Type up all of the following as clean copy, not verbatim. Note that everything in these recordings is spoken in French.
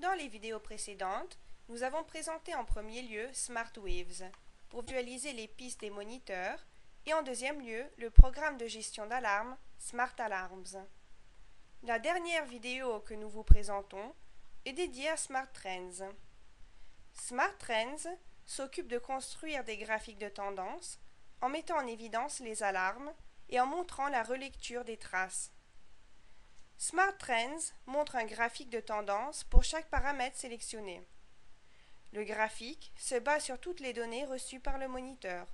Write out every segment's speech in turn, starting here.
Dans les vidéos précédentes, nous avons présenté en premier lieu Smart Waves pour visualiser les pistes des moniteurs et en deuxième lieu le programme de gestion d'alarme Smart Alarms. La dernière vidéo que nous vous présentons est dédiée à Smart Trends. Smart Trends s'occupe de construire des graphiques de tendance en mettant en évidence les alarmes et en montrant la relecture des traces. Smart Trends montre un graphique de tendance pour chaque paramètre sélectionné. Le graphique se base sur toutes les données reçues par le moniteur.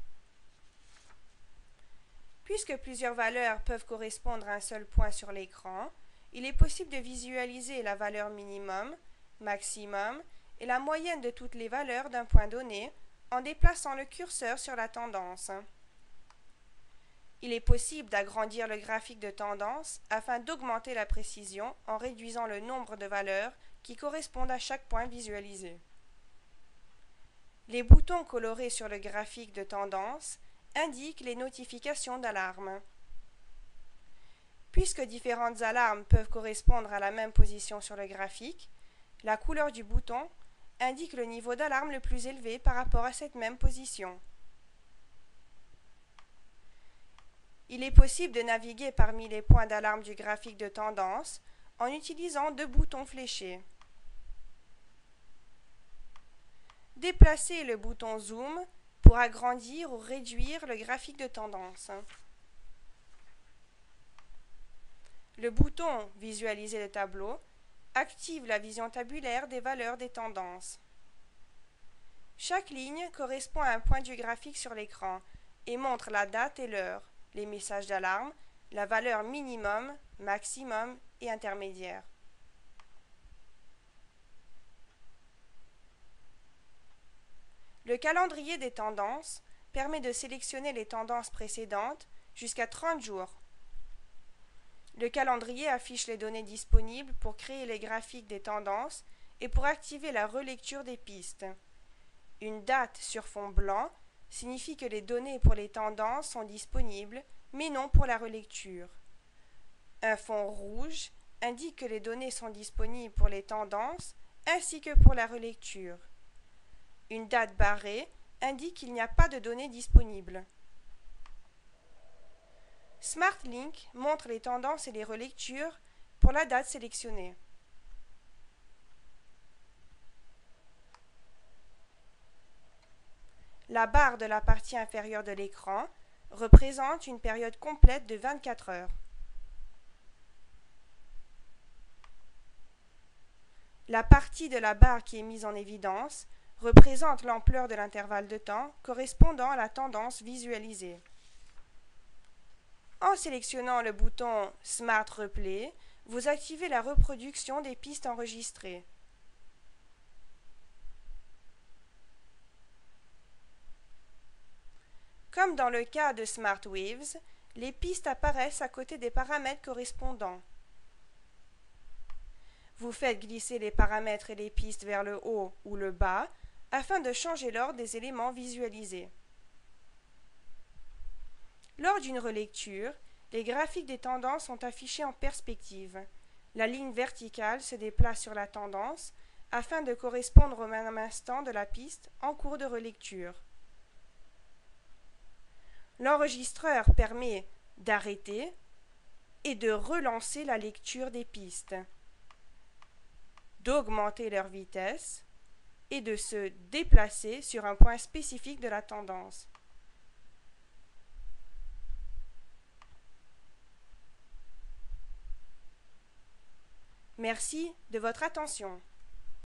Puisque plusieurs valeurs peuvent correspondre à un seul point sur l'écran, il est possible de visualiser la valeur minimum, maximum et la moyenne de toutes les valeurs d'un point donné en déplaçant le curseur sur la tendance. Il est possible d'agrandir le graphique de tendance afin d'augmenter la précision en réduisant le nombre de valeurs qui correspondent à chaque point visualisé. Les boutons colorés sur le graphique de tendance indiquent les notifications d'alarme. Puisque différentes alarmes peuvent correspondre à la même position sur le graphique, la couleur du bouton indique le niveau d'alarme le plus élevé par rapport à cette même position. Il est possible de naviguer parmi les points d'alarme du graphique de tendance en utilisant deux boutons fléchés. Déplacez le bouton Zoom pour agrandir ou réduire le graphique de tendance. Le bouton Visualiser le tableau active la vision tabulaire des valeurs des tendances. Chaque ligne correspond à un point du graphique sur l'écran et montre la date et l'heure, les messages d'alarme, la valeur minimum, maximum et intermédiaire. Le calendrier des tendances permet de sélectionner les tendances précédentes jusqu'à 30 jours. Le calendrier affiche les données disponibles pour créer les graphiques des tendances et pour activer la relecture des pistes. Une date sur fond blanc signifie que les données pour les tendances sont disponibles, mais non pour la relecture. Un fond rouge indique que les données sont disponibles pour les tendances ainsi que pour la relecture. Une date barrée indique qu'il n'y a pas de données disponibles. SmartLink montre les tendances et les relectures pour la date sélectionnée. La barre de la partie inférieure de l'écran représente une période complète de 24 heures. La partie de la barre qui est mise en évidence représente l'ampleur de l'intervalle de temps correspondant à la tendance visualisée. En sélectionnant le bouton Smart Replay, vous activez la reproduction des pistes enregistrées. Comme dans le cas de Smart Waves, les pistes apparaissent à côté des paramètres correspondants. Vous faites glisser les paramètres et les pistes vers le haut ou le bas afin de changer l'ordre des éléments visualisés. Lors d'une relecture, les graphiques des tendances sont affichés en perspective. La ligne verticale se déplace sur la tendance afin de correspondre au même instant de la piste en cours de relecture. L'enregistreur permet d'arrêter et de relancer la lecture des pistes, d'augmenter leur vitesse et de se déplacer sur un point spécifique de la tendance. Merci de votre attention.